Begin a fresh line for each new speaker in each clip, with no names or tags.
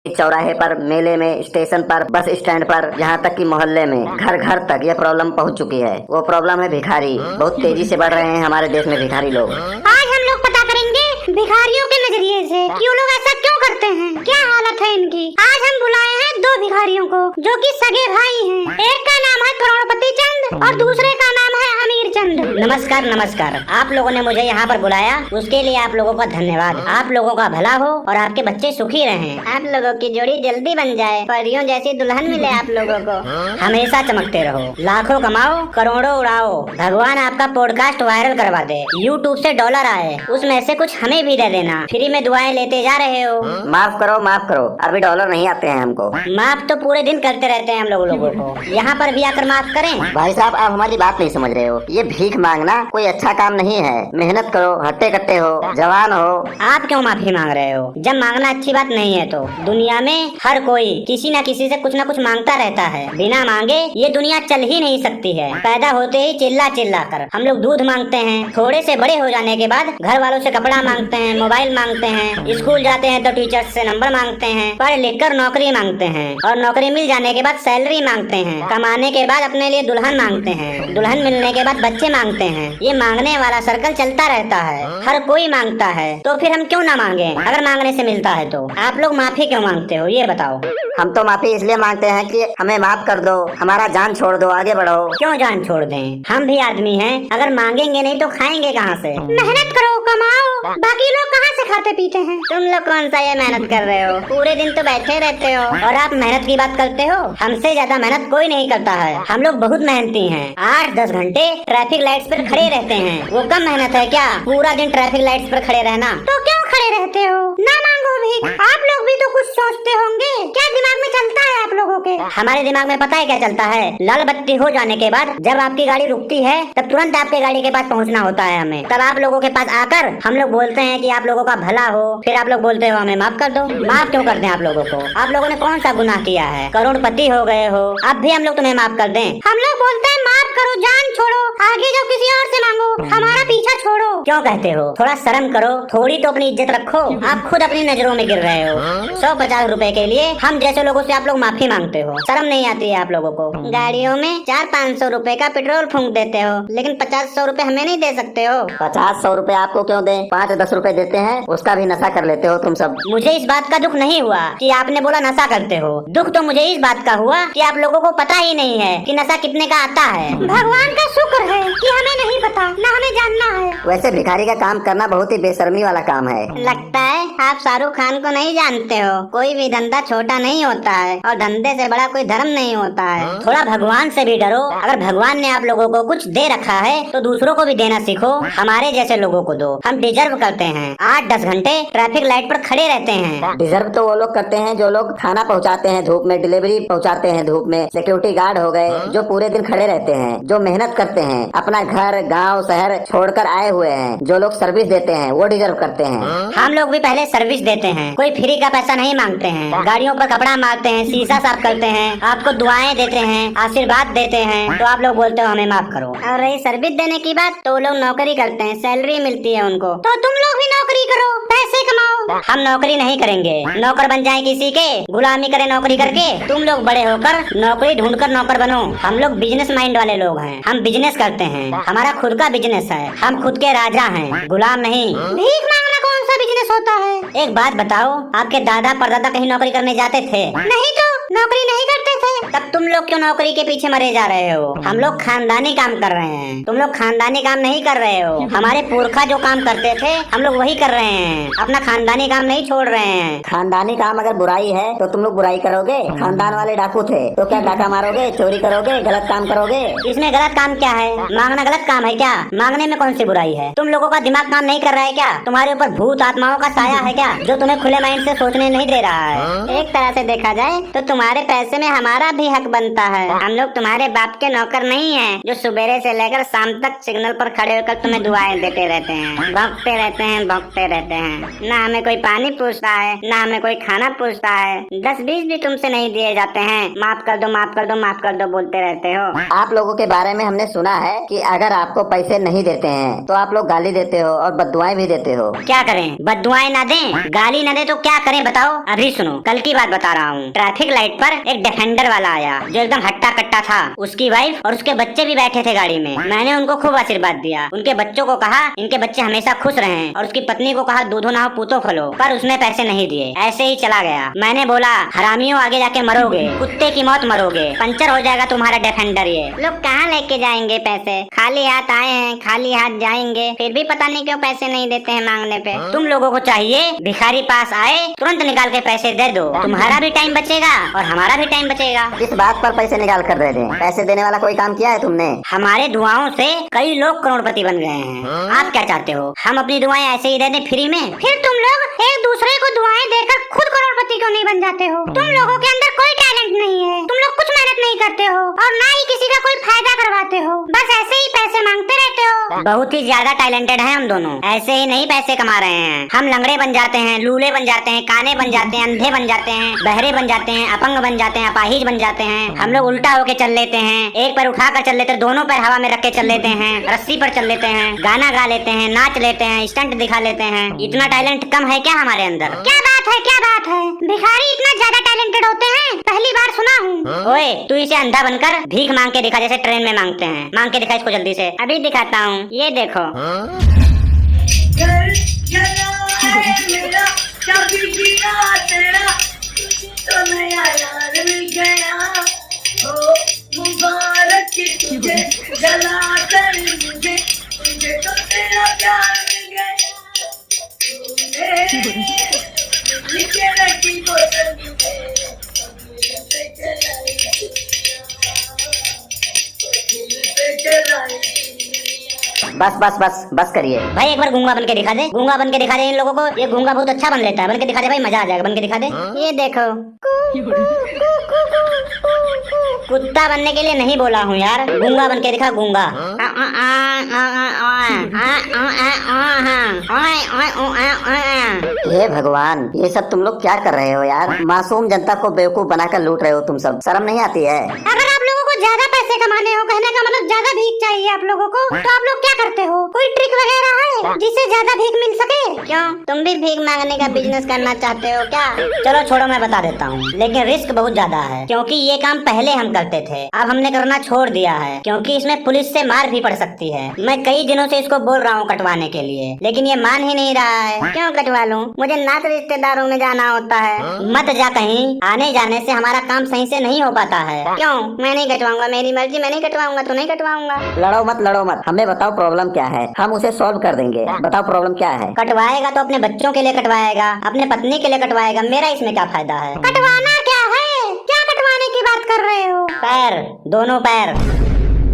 चौराहे पर, मेले में, स्टेशन पर, बस स्टैंड पर, यहाँ तक कि मोहल्ले में, घर घर तक ये प्रॉब्लम पहुँच चुकी है। वो प्रॉब्लम है भिखारी। बहुत तेजी से बढ़ रहे हैं हमारे देश में भिखारी लोग।
आज हम लोग पता करेंगे भिखारियों के नजरिए से कि वो लोग ऐसा क्यों करते हैं, क्या हालत है इनकी। आज हम बुलाए हैं दो भिखारियों को जो कि सगे भाई हैं। एक का नाम है करोड़पति चंद और दूसरे का नाम है अमीर चंद।
नमस्कार नमस्कार। आप लोगों ने मुझे यहाँ पर बुलाया, उसके लिए आप लोगों का धन्यवाद। आप लोगों का भला हो और आपके बच्चे सुखी रहें। आप लोगों की जोड़ी जल्दी बन जाए, परियों जैसी दुल्हन मिले आप लोगों को। हमेशा चमकते रहो, लाखों कमाओ, करोड़ों उड़ाओ। भगवान आपका पॉडकास्ट वायरल करवा दे, यूट्यूब से डॉलर आए, उसमें से कुछ हमें भी दे देना। फ्री में दुआएं लेते जा रहे हो।
माफ करो, अभी डॉलर नहीं आते हैं हमको।
माफ तो पूरे दिन करते रहते हैं हम लोगों को, यहाँ पर भी आकर माफ करें।
भाई साहब, आप हमारी बात नहीं समझ रहे हो। ये भीख मांगना कोई अच्छा काम नहीं है। मेहनत करो, हट्टे कट्टे हो, जवान हो।
आप क्यों माफी मांग रहे हो? जब मांगना अच्छी बात नहीं है तो दुनिया में हर कोई किसी न किसी से कुछ न कुछ मांगता रहता है। बिना मांगे ये दुनिया चल ही नहीं सकती है। पैदा होते ही चिल्ला चिल्ला कर हम लोग दूध मांगते हैं, थोड़े से बड़े हो जाने के बाद घर वालों से कपड़ा मांगते हैं, मोबाइल मांगते हैं, स्कूल जाते हैं तो टीचर्स से नंबर मांगते हैं, पढ़ लिख कर नौकरी मांगते हैं और नौकरी मिल जाने के बाद सैलरी मांगते हैं, कमाने के बाद अपने लिए दुल्हन मांगते हैं, दुल्हन मिलने के बाद बच्चे मांगते हैं। ये मांगने वाला सर्कल चलता रहता है, हर कोई मांगता है। तो फिर हम क्यों ना मांगे? अगर मांगने से मिलता है तो आप लोग माफी क्यों मांगते हो, ये बताओ।
हम तो माफी इसलिए मांगते हैं कि हमें माफ कर दो, हमारा जान छोड़ दो, आगे बढ़ो।
क्यों जान छोड़ दें? हम भी आदमी हैं, अगर मांगेंगे नहीं तो खाएंगे कहाँ से?
मेहनत करो, कमाओ, बाकी लोग कहाँ से खाते पीते हैं।
तुम लोग कौन सा ये मेहनत कर रहे हो? पूरे दिन तो बैठे रहते हो और आप मेहनत की बात करते हो। हमसे ज्यादा मेहनत कोई नहीं करता है। हम लोग बहुत मेहनती हैं। 8-10 घंटे ट्रैफिक लाइट्स पर खड़े रहते हैं, वो कम मेहनत है क्या? पूरा दिन ट्रैफिक लाइट्स पर खड़े रहना।
तो क्यों खड़े रहते हो? ना मांगो भीख। आप लोग भी तो कुछ सोचते होंगे। क्या दिमाग में चलता है आप लोगों के?
हमारे दिमाग में पता है क्या चलता है? लाल बत्ती हो जाने के बाद जब आपकी गाड़ी रुकती है तब तुरंत आपके गाड़ी के पास पहुंचना होता है हमें। तब आप लोगों के पास आकर हम लोग बोलते हैं कि आप लोगों का भला हो, फिर आप लोग बोलते हो हमें माफ कर दो। माफ क्यों कर दें आप लोगों को? आप लोगों ने कौन सा गुनाह किया है? करोड़पति हो गए हो, अब भी हम लोग तुम्हें माफ कर दें?
हम लोग बोलते हैं माफ करो, जान छोड़ो, आगे जाओ किसी और से मांगो, हमारा पीछा छोड़ो।
क्यों कहते हो? थोड़ा शर्म करो, थोड़ी तो अपनी इज्जत रखो। आप खुद अपनी नजरों में गिर रहे हो। 150 रुपए के लिए हम जैसे लोगों से आप लोग माफी मांगते हो। शर्म नहीं आती है आप लोगों को? गाड़ियों में 400-500 रुपए का पेट्रोल फूंक देते हो, लेकिन 50-100 रुपए हमें नहीं दे सकते हो।
50-100 रुपए आपको क्यों दें? 5-10 रुपए देते हैं, उसका भी नशा कर लेते हो तुम सब।
मुझे इस बात का दुख नहीं हुआ कि आपने बोला नशा करते हो। दुख तो मुझे इस बात का हुआ कि आप लोगों को पता ही नहीं है कि नशा कितने का आता है।
भगवान का शुक्र है कि हमें नहीं पता, न हमें जानना है।
वैसे भिखारी का काम करना बहुत ही बेशर्मी वाला काम है।
लगता है आप शाहरुख खान को नहीं जानते हो। कोई भी धंधा छोटा नहीं होता है और धंधे से बड़ा कोई धर्म नहीं होता है। थोड़ा भगवान से भी डरो। अगर भगवान ने आप लोगों को कुछ दे रखा है तो दूसरों को भी देना सीखो। हमारे जैसे लोगों को दो, हम डिजर्व करते हैं। 8-10 घंटे ट्रैफिक लाइट पर खड़े रहते हैं।
डिजर्व तो वो लोग करते हैं जो लोग खाना पहुंचाते हैं धूप में, डिलीवरी पहुंचाते हैं धूप में, सिक्योरिटी गार्ड हो गए जो पूरे दिन खड़े रहते हैं, जो मेहनत करते हैं, अपना घर गांव शहर छोड़कर आए हुए हैं, जो लोग सर्विस देते हैं, वो डिजर्व करते हैं।
हम लोग भी पहले सर्विस देते हैं, कोई फ्री का पैसा नहीं मांगते हैं। गाड़ियों पर कपड़ा मारते हैं, शीशा साफ करते हैं, आपको दुआएं देते हैं, आशीर्वाद देते हैं, तो आप लोग बोलते हो हमें माफ करो। और रही सर्विस देने की बात, तो लोग नौकरी करते हैं, सैलरी मिलती है उनको।
तो तुम लोग भी नौकरी करो, पैसे कमाओ।
हम नौकरी नहीं करेंगे, नौकर बन जाए किसी के, गुलामी करें नौकरी करके। तुम लोग बड़े होकर नौकरी ढूंढकर नौकर बनो। हम लोग बिजनेस माइंड वाले लोग हैं, हम बिजनेस करते हैं, हमारा खुद का बिजनेस है, हम खुद के राजा हैं, गुलाम नहीं।
भीख मांगना कौन सा बिजनेस होता है?
एक बात बताओ, आपके दादा परदादा कहीं नौकरी करने जाते थे?
नहीं तो नौकरी नहीं करते थे।
तब तुम लोग क्यों नौकरी के पीछे मरे जा रहे हो? हम लोग खानदानी काम कर रहे हैं, तुम लोग खानदानी काम नहीं कर रहे हो। हमारे पुरखा जो काम करते थे हम लोग वही कर रहे हैं, अपना खानदानी काम नहीं छोड़ रहे हैं।
खानदानी काम अगर बुराई है तो तुम लोग बुराई करोगे। खानदान वाले डाकू थे तो क्या डाका मारोगे, चोरी करोगे, गलत काम करोगे?
इसमें गलत काम क्या है? मांगना गलत काम है क्या? मांगने में कौन सी बुराई है? तुम लोगों का दिमाग काम नहीं कर रहा है क्या? तुम्हारे ऊपर भूत आत्माओं का साया है क्या जो तुम्हें खुले माइंड से सोचने नहीं दे रहा है? एक तरह से देखा जाए तो तुम्हारे पैसे में हमारा भी हक बनता है। हम लोग तुम्हारे बाप के नौकर नहीं हैं जो सुबेरे से लेकर शाम तक सिग्नल पर खड़े होकर तुम्हें दुआएं देते रहते हैं, भौंकते रहते हैं, भौंकते रहते हैं। ना हमें कोई पानी पूछता है, ना हमें कोई खाना पूछता है। 10-20 भी तुमसे नहीं दिए जाते हैं। माफ कर दो, माफ कर दो, माफ कर दो बोलते रहते हो।
आप लोगों के बारे में हमने सुना है कि अगर आपको पैसे नहीं देते हैं तो आप लोग गाली देते हो और बददुआएं भी देते हो।
क्या करें, बददुआएं ना दें, गाली ना दे तो क्या करें बताओ। अभी सुनो, कल की बात बता रहा हूँ। ट्रैफिक लाइट पर एक डिफेंडर वाला आया जो एकदम हट्टा कट्टा था। उसकी वाइफ और उसके बच्चे भी बैठे थे गाड़ी में। मैंने उनको खूब आशीर्वाद दिया। उनके बच्चों को कहा इनके बच्चे हमेशा खुश रहें, और उसकी पत्नी को कहा दूधो ना हो पूतो फलो, पर उसने पैसे नहीं दिए, ऐसे ही चला गया। मैंने बोला हरामियों आगे जाके मरोगे, कुत्ते की मौत मरोगे, पंचर हो जाएगा तुम्हारा डिफेंडर। ये लोग कहाँ लेके जाएंगे पैसे, खाली हाथ आए हैं खाली हाथ जाएंगे। फिर भी पता नहीं क्यों पैसे नहीं देते हैं मांगने पे। तुम लोगों को चाहिए भिखारी पास आए तुरंत निकाल के पैसे दे दो, तुम्हारा भी टाइम बचेगा और हमारा भी टाइम बचेगा।
किस बात पर पैसे निकाल कर दे दें? पैसे देने वाला कोई काम किया है तुमने?
हमारे दुआओं से कई लोग करोड़पति बन गए हैं। आप क्या चाहते हो, हम अपनी दुआएं ऐसे ही दे दें फ्री में?
फिर तुम लोग एक दूसरे को दुआएं देकर खुद करोड़पति क्यों नहीं बन जाते हो? तुम लोगों के अंदर कोई टैलेंट नहीं है, तुम लोग कुछ मेहनत नहीं करते हो और ना ही किसी का कोई फायदा करवाते हो, बस ऐसे ही पैसे मांगते रहते हो।
बहुत ही ज्यादा टैलेंटेड हैं हम दोनों, ऐसे ही नहीं पैसे कमा रहे हैं। हम लंगड़े बन जाते हैं, लूले बन जाते हैं, काने बन जाते हैं, अंधे बन जाते हैं, बहरे बन जाते हैं, अपंग बन जाते हैं, अपाहिज बन जाते हैं। हम लोग उल्टा होके चल लेते हैं, एक पैर उठा कर चल लेते हैं, दोनों पैर हवा में रख के चल लेते हैं, रस्सी पर चल लेते हैं, गाना गा लेते हैं, नाच लेते हैं, स्टंट दिखा लेते हैं। इतना टैलेंट कम है क्या हमारे अंदर?
क्या बात है, क्या बात है, भिखारी इतना ज्यादा टैलेंटेड होते हैं, पहली बार सुना हूँ।
ओए तू इसे अंधा बनकर भीख मांग के दिखा, जैसे ट्रेन में मांगते हैं। मांग के दिखा इसको जल्दी से। अभी दिखाता हूँ, ये देखो।
घर जला है मेरा, कभी गिरा तेरा, तो नया यार मिल गया। ओ मुबारक तुझे, जला कर मुझे, मुझे तो तेरा प्यार मिल गया। नीचे रखी बोतल मुझे, पे चलाई।
बस बस बस बस करिए
भाई एक बार गूंगा बन के दिखा दे, गूंगा बन के दिखा दे इन लोगों को। ये गूंगा बहुत अच्छा बन लेता है, बन के दिखा दे भाई, मजा आ जाएगा। बन के दिखा दे, ये देखो। कुत्ता बनने के लिए नहीं बोला हूँ यार, गूंगा बन के दिखा, गूंगा।
हे भगवान, ये सब तुम लोग क्या कर रहे हो यार? मासूम जनता को बेवकूफ बनाकर लूट रहे हो तुम सब, शर्म नहीं आती है?
अगर आप लोगों को ज्यादा पैसे कमाने हो, कहने का मतलब ज्यादा भीख चाहिए आप लोगों को, तो आप लोग क्या करते हो? कोई ट्रिक वगैरह है जिससे ज्यादा भीख मिल सके?
क्यों, तुम भी भीख मांगने का बिजनेस करना चाहते हो क्या? चलो छोड़ो, मैं बता देता हूँ, लेकिन रिस्क बहुत ज्यादा है, क्योंकि ये काम पहले हम करते थे, अब हमने करना छोड़ दिया है, क्योंकि इसमें पुलिस से मार भी पड़ सकती है। मैं कई दिनों से इसको बोल रहा हूँ कटवाने के लिए, लेकिन ये मान ही नहीं रहा है। क्यों कटवा लूं? मुझे नात रिश्तेदारों में जाना होता है। मत जा कहीं, आने जाने से हमारा काम सही से नहीं हो पाता है। क्यों? मैं नहीं कटवाऊंगा, मेरी मर्जी, मैं नहीं कटवाऊंगा तो नहीं कटवाऊंगा।
लड़ो मत, लड़ो मत, हमें बताओ प्रॉब्लम क्या है, हम उसे सॉल्व कर देंगे। बताओ प्रॉब्लम क्या है?
कटवाएगा तो अपने बच्चों के लिए कटवाएगा, अपने पत्नी के लिए कटवाएगा, मेरा इसमें क्या फायदा है?
कटवाना क्या है? क्या कटवाने की बात कर रहे हो?
पैर, दोनों पैर।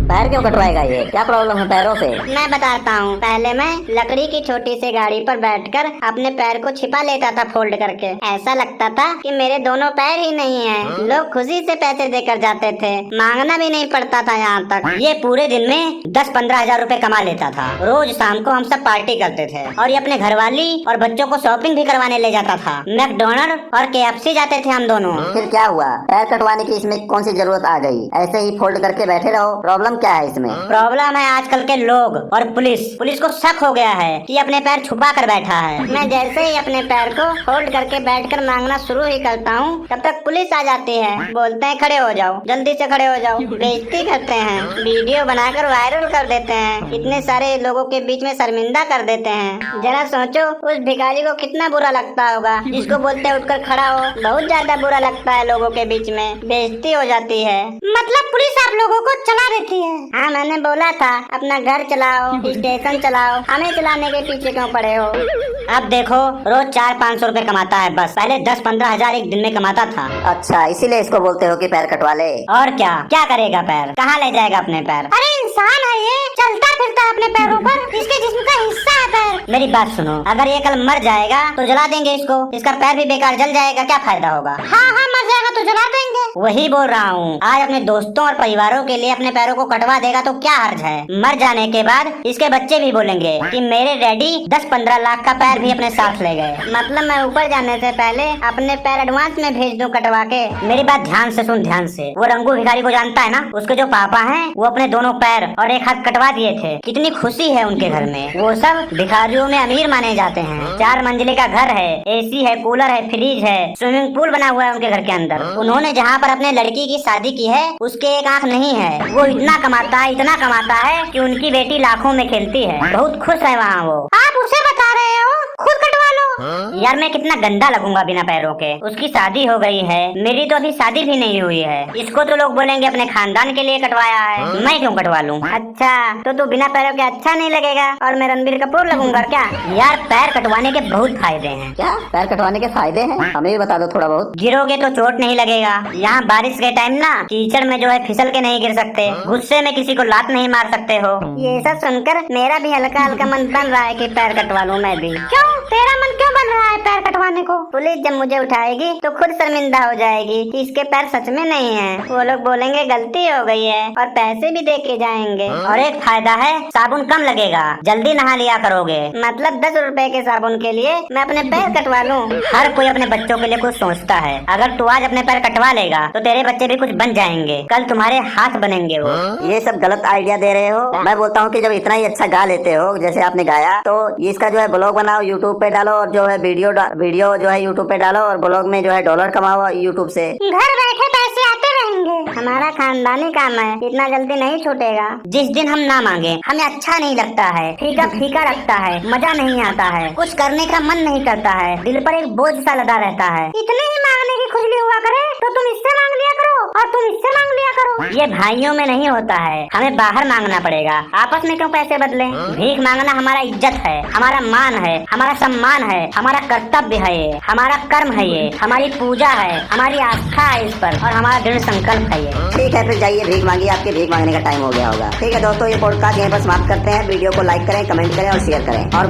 पैर क्यों कटवाएगा ये? क्या प्रॉब्लम है पैरों से?
मैं बताता हूँ। पहले मैं लकड़ी की छोटी सी गाड़ी पर बैठकर अपने पैर को छिपा लेता था फोल्ड करके। ऐसा लगता था कि मेरे दोनों पैर ही नहीं हैं। लोग खुशी से पैसे देकर जाते थे, मांगना भी नहीं पड़ता था यहाँ तक। ये पूरे दिन में 10-15 हजार रूपए कमा लेता था। रोज शाम को हम सब पार्टी करते थे और ये अपने घरवाली और बच्चों को शॉपिंग भी करवाने ले जाता था। मैकडोनल्ड और KFC जाते थे हम दोनों।
फिर क्या हुआ? पैर कटवाने की इसमें कौन सी जरूरत आ गई? ऐसे ही फोल्ड करके बैठे रहो। प्रॉब्लम क्या है इसमें?
प्रॉब्लम है आजकल के लोग और पुलिस को शक हो गया है कि अपने पैर छुपा कर बैठा है। मैं जैसे ही अपने पैर को फोल्ड करके बैठकर मांगना शुरू ही करता हूँ, तब तक पुलिस आ जाती है। बोलते हैं खड़े हो जाओ, जल्दी से खड़े हो जाओ। बेइज्जती करते हैं, वीडियो बनाकर वायरल कर देते हैं, इतने सारे लोगों के बीच में शर्मिंदा कर देते हैं। जरा सोचो उस भिखारी को कितना बुरा लगता होगा, जिसको बोलते हैं उठकर खड़ा हो। बहुत ज्यादा बुरा लगता है लोगों के बीच में, बेइज्जती हो जाती है।
मतलब पुलिस आप लोगों को चला देती है?
हाँ, मैंने बोला था अपना घर चलाओ, स्टेशन चलाओ, हमें चलाने के पीछे क्यों पड़े हो? अब देखो रोज 400-500 रूपए कमाता है बस, पहले 10-15 हजार एक दिन में कमाता था।
अच्छा, इसीलिए इसको बोलते हो कि पैर कटवा ले?
और क्या करेगा पैर? कहाँ ले जाएगा अपने पैर?
अरे इंसान है ये, चलता फिरता है अपने पैरों पर, इसके जिस्म का हिस्सा है पैर।
मेरी बात सुनो, अगर ये कल मर जाएगा तो जला देंगे इसको, इसका पैर भी बेकार जल जाएगा, क्या फायदा होगा?
हाँ हाँ, मर जाएगा तो जला देंगे।
वही बोल रहा हूँ, आज अपने दोस्तों और परिवारों के लिए अपने पैरों को कटवा देगा तो क्या हर्ज है। मर जाने के बाद इसके बच्चे भी बोलेंगे कि मेरे डैडी 10-15 लाख का पैर भी अपने साथ ले गए। मतलब मैं ऊपर जाने से पहले अपने पैर एडवांस में भेज दूं कटवा के। मेरी बात ध्यान से सुन, ध्यान से। वो रंगू भिखारी को जानता है ना, उसके जो पापा हैं वो अपने दोनों पैर और एक हाथ कटवा दिए थे। कितनी खुशी है उनके घर में। वो सब भिखारियों में अमीर माने जाते हैं। 4 मंजिले का घर है, एसी है, कूलर है, फ्रिज है, स्विमिंग पूल बना हुआ है उनके घर के अंदर। उन्होंने जहाँ पर अपने लड़की की शादी की है उसके एक आंख नहीं है। वो इतना कमाता है, इतना कमाता है कि उनकी बेटी लाखों में खेलती है। बहुत खुश है वहाँ वो।
आप उसे बता रहे हो, खुद कटवा लो।
यार मैं कितना गंदा लगूंगा बिना पैरों के। उसकी शादी हो गई है, मेरी तो अभी शादी भी नहीं हुई है। इसको तो लोग बोलेंगे अपने खानदान के लिए कटवाया है, मैं क्यों कटवा लूं? अच्छा तो तू बिना पैरों के अच्छा नहीं लगेगा और मैं रणबीर कपूर लगूंगा क्या? यार पैर कटवाने के बहुत फायदे हैं।
क्या पैर कटवाने के फायदे हैं? हमें भी बता दो थोड़ा बहुत।
गिरोगे तो चोट नहीं लगेगा। यहाँ बारिश के टाइम ना कीचड़ में जो है फिसल के नहीं गिर सकते। गुस्से में किसी को लात नहीं मार सकते हो। ये सब सुनकर मेरा भी हल्का हल्का मन बन रहा है कि पैर कटवा लूं मैं भी।
क्यों, तेरा मन क्यों बन रहा है पैर कटवाने को?
पुलिस जब मुझे उठाएगी तो खुद शर्मिंदा हो जाएगी कि इसके पैर सच में नहीं है। वो लोग बोलेंगे गलती हो गई है और पैसे भी दे के जाएंगे। और एक फायदा है, साबुन कम लगेगा, जल्दी नहा लिया करोगे। मतलब 10 रुपए के साबुन के लिए मैं अपने पैर कटवा लूं। हर कोई अपने बच्चों के लिए कुछ सोचता है। अगर तू आज अपने पैर कटवा लेगा तो तेरे बच्चे भी कुछ बन जाएंगे, कल तुम्हारे हाथ बनेंगे वो।
ये सब गलत आइडिया दे रहे हो। मैं बोलता हूँ कि जब इतना ही अच्छा गा लेते हो जैसे आपने गाया, तो इसका जो है ब्लॉग बनाओ, यूट्यूब पे डालो और जो है वीडियो जो है यूट्यूब पे डालो और ब्लॉग में जो है डॉलर कमाओ यूट्यूब से।
घर बैठे पैसे आते रहेंगे।
हमारा खानदानी काम है, इतना जल्दी नहीं छूटेगा। जिस दिन हम ना मांगे हमें अच्छा नहीं लगता है, फीका फीका लगता है, मजा नहीं आता है, कुछ करने का मन नहीं करता है, दिल पर एक बोझ सा लदा रहता है।
इतने ही मांगने की खुजली हुआ करे तो तुम इससे मांग लिया करो और तुम इससे मांग लिया करो।
ये भाइयों में नहीं होता है, हमें बाहर मांगना पड़ेगा। आपस में क्यों पैसे बदले? भीख मांगना हमारा इज्जत है, हमारा मान है, हमारा सम्मान है, हमारा कर्तव्य है, ये हमारा कर्म है, ये हमारी पूजा है, हमारी आस्था है इस पर और हमारा दृढ़ संकल्प है ये।
ठीक है फिर जाइए भीख मांगिए, आपके भीख मांगने का टाइम हो गया होगा। ठीक है दोस्तों, ये पॉडकास्ट यहीं पर समाप्त करते हैं। वीडियो को लाइक करें, कमेंट करें और शेयर करें और